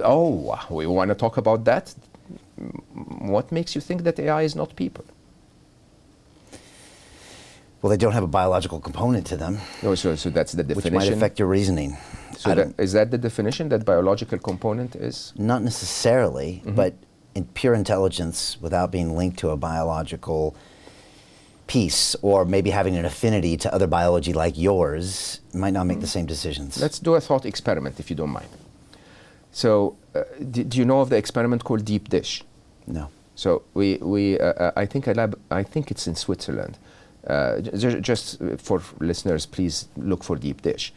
Oh, we want to talk about that? What makes you think that AI is not people? Well, they don't have a biological component to them. Oh, so that's the definition? Which might affect your reasoning. So is that the definition, that biological component is? Not necessarily, but in pure intelligence without being linked to a biological piece, or maybe having an affinity to other biology like yours, might not make the same decisions. Let's do a thought experiment, if you don't mind. So, do you know of the experiment called Deep Dish? No. So I think it's in Switzerland. Just for listeners, please look for Deep Dish.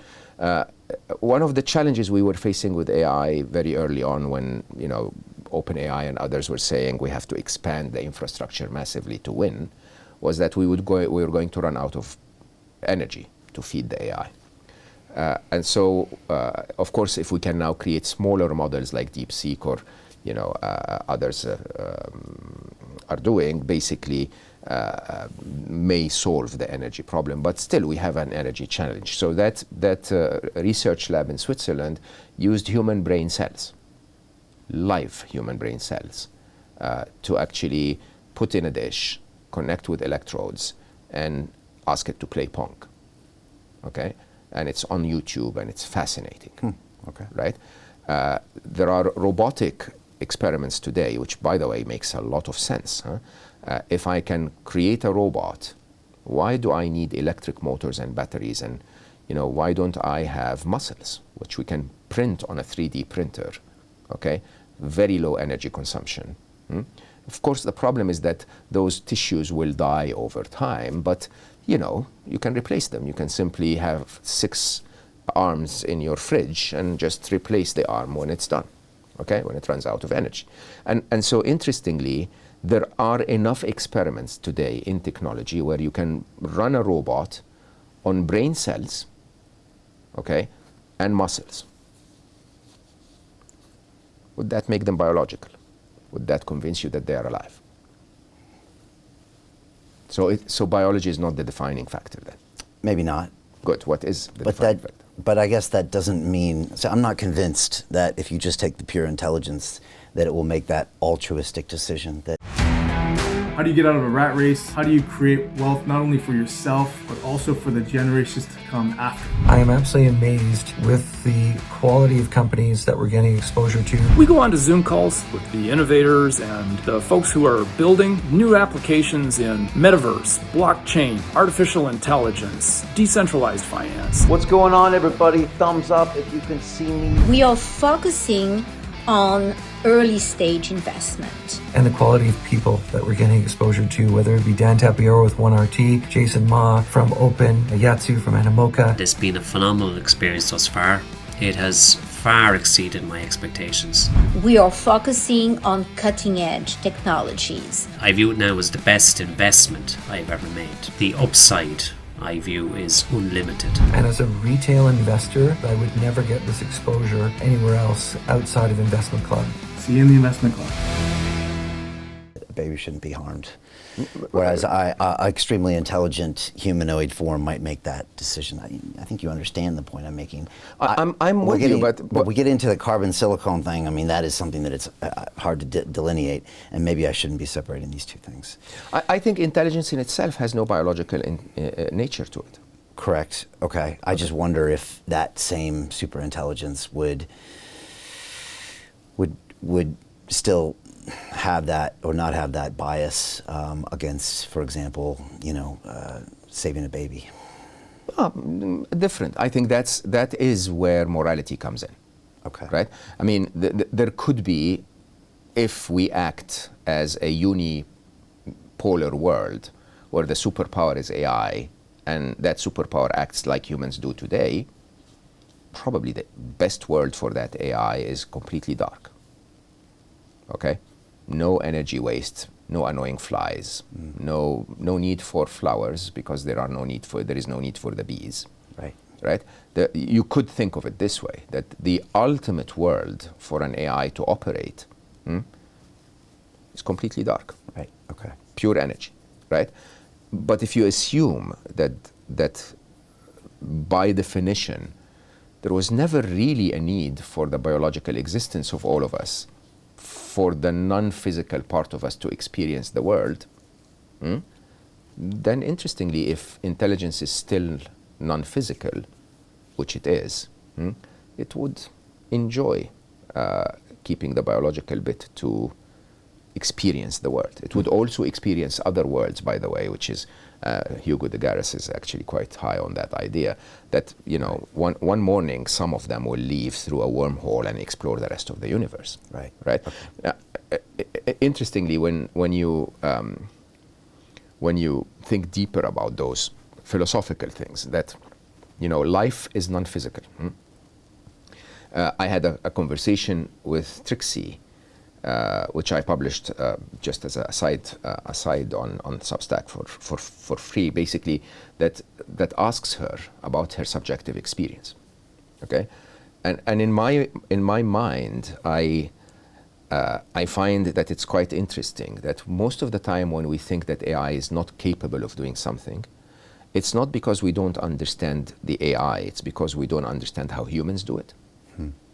One of the challenges we were facing with AI very early on, when OpenAI and others were saying we have to expand the infrastructure massively to win, was that we were going to run out of energy to feed the AI. And so, of course, if we can now create smaller models like DeepSeek or others are doing, basically may solve the energy problem. But still, we have an energy challenge. So that research lab in Switzerland used human brain cells, live human brain cells, to actually put in a dish, connect with electrodes, and ask it to play Pong. Okay? And it's on YouTube, and it's fascinating. Okay. Right? There are robotic experiments today, which, by the way, makes a lot of sense. If I can create a robot, why do I need electric motors and batteries? And why don't I have muscles, which we can print on a 3D printer? Okay, very low energy consumption. Of course, the problem is that those tissues will die over time, but you can replace them. You can simply have 6 arms in your fridge and just replace the arm when it's done, okay, when it runs out of energy. And so interestingly, there are enough experiments today in technology where you can run a robot on brain cells, okay, and muscles. Would that make them biological? Would that convince you that they are alive? So biology is not the defining factor then? Maybe not. Good. What is the defining factor? But I guess that doesn't mean, so I'm not convinced that if you just take the pure intelligence, that it will make that altruistic decision. How do you get out of a rat race? How do you create wealth not only for yourself, but also for the generations to come after? I am absolutely amazed with the quality of companies that we're getting exposure to. We go on to Zoom calls with the innovators and the folks who are building new applications in metaverse, blockchain, artificial intelligence, decentralized finance. What's going on, everybody? Thumbs up if you can see me. We are focusing on early stage investment. And the quality of people that we're getting exposure to, whether it be Dan Tapiero with 1RT, Jason Ma from Open, Yatsu from Animoca. It's been a phenomenal experience thus far. It has far exceeded my expectations. We are focusing on cutting edge technologies. I view it now as the best investment I've ever made. The upside, I view, is unlimited. And as a retail investor, I would never get this exposure anywhere else outside of Investment Club. See you in the Investment Club. A baby shouldn't be harmed. Whereas an extremely intelligent humanoid form might make that decision. I think you understand the point I'm making. I'm with you, but we get into the carbon silicone thing. I mean, that is something that it's hard to delineate, and maybe I shouldn't be separating these two things. I think intelligence in itself has no biological nature to it. Correct. Okay. I just wonder if that same super intelligence would still have that or not have that bias against, for example, saving a baby. Different. I think that is where morality comes in. Okay. Right? I mean, there could be, if we act as a unipolar world where the superpower is AI and that superpower acts like humans do today, probably the best world for that AI is completely dark. Okay? No energy waste, no annoying flies, no need for flowers because there is no need for the bees. Right. Right? You could think of it this way, that the ultimate world for an AI to operate is completely dark. Right. Okay. Pure energy. Right? But if you assume that by definition there was never really a need for the biological existence of all of us, for the non-physical part of us to experience the world, then interestingly, if intelligence is still non-physical, which it is, it would enjoy keeping the biological bit to experience the world. It would also experience other worlds, by the way, which is Hugo de Garis is actually quite high on that idea that, one morning some of them will leave through a wormhole and explore the rest of the universe. Right. Right. Okay. Interestingly, when you think deeper about those philosophical things, that life is non-physical. I had a conversation with Trixie, which I published just as a aside on Substack for free, basically, that asks her about her subjective experience. Okay, and in my mind, I find that it's quite interesting that most of the time when we think that AI is not capable of doing something, it's not because we don't understand the AI, it's because we don't understand how humans do it.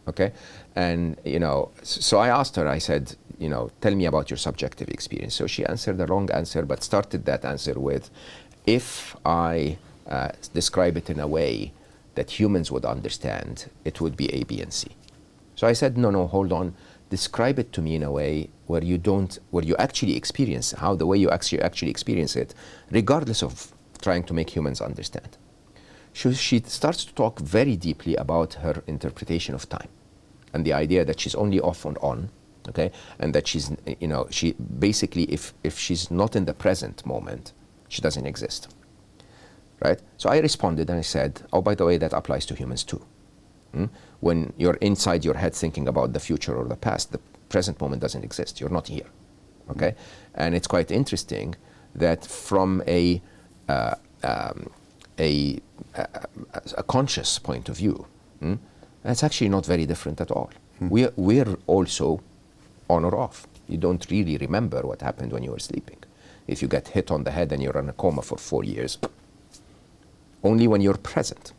Okay, and so I asked her, I said, tell me about your subjective experience. So she answered the wrong answer, but started that answer with, if I describe it in a way that humans would understand, it would be A, B, and C. So I said, no, hold on. Describe it to me in a way where you actually experience the way you actually experience it, regardless of trying to make humans understand. She starts to talk very deeply about her interpretation of time and the idea that she's only off and on, okay, and that she's, she basically, if she's not in the present moment, she doesn't exist, right? So I responded and I said, oh, by the way, that applies to humans too. When you're inside your head thinking about the future or the past, the present moment doesn't exist. You're not here, okay? And it's quite interesting that from a conscious point of view, that's actually not very different at all. We're also on or off. You don't really remember what happened when you were sleeping. If you get hit on the head and you're in a coma for 4 years, only when you're present,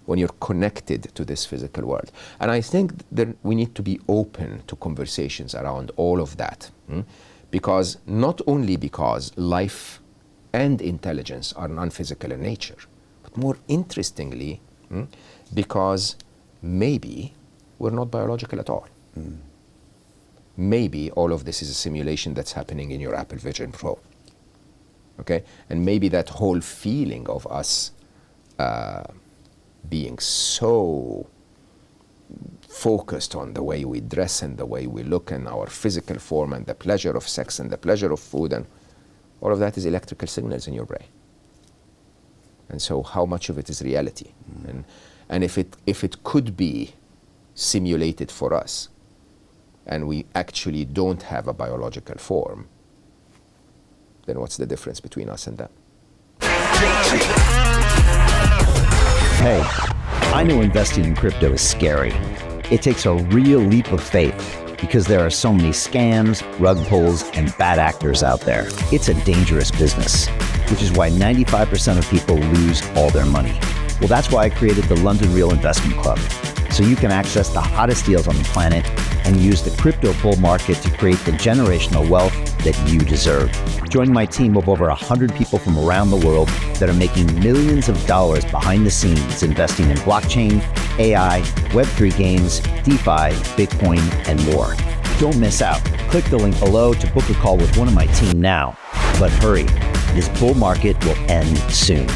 when you're connected to this physical world. And I think that we need to be open to conversations around all of that, because not only because life and intelligence are non-physical in nature, but more interestingly, because maybe we're not biological at all. Maybe all of this is a simulation that's happening in your Apple Vision Pro. Okay? And maybe that whole feeling of us being so focused on the way we dress and the way we look and our physical form and the pleasure of sex and the pleasure of food, and all of that is electrical signals in your brain. And so how much of it is reality? And if it could be simulated for us, and we actually don't have a biological form, then what's the difference between us and them? Hey, I know investing in crypto is scary. It takes a real leap of faith because there are so many scams, rug pulls, and bad actors out there. It's a dangerous business, which is why 95% of people lose all their money. Well, that's why I created the London Real Investment Club, so you can access the hottest deals on the planet and use the crypto bull market to create the generational wealth that you deserve. Join my team of over 100 people from around the world that are making millions of dollars behind the scenes investing in blockchain, AI, Web3 games, DeFi, Bitcoin, and more. Don't miss out. Click the link below to book a call with one of my team now. But hurry, this bull market will end soon.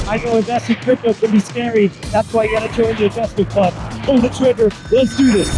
I know investing in crypto can be scary. That's why you gotta join the investment club. Pull the trigger. Let's do this.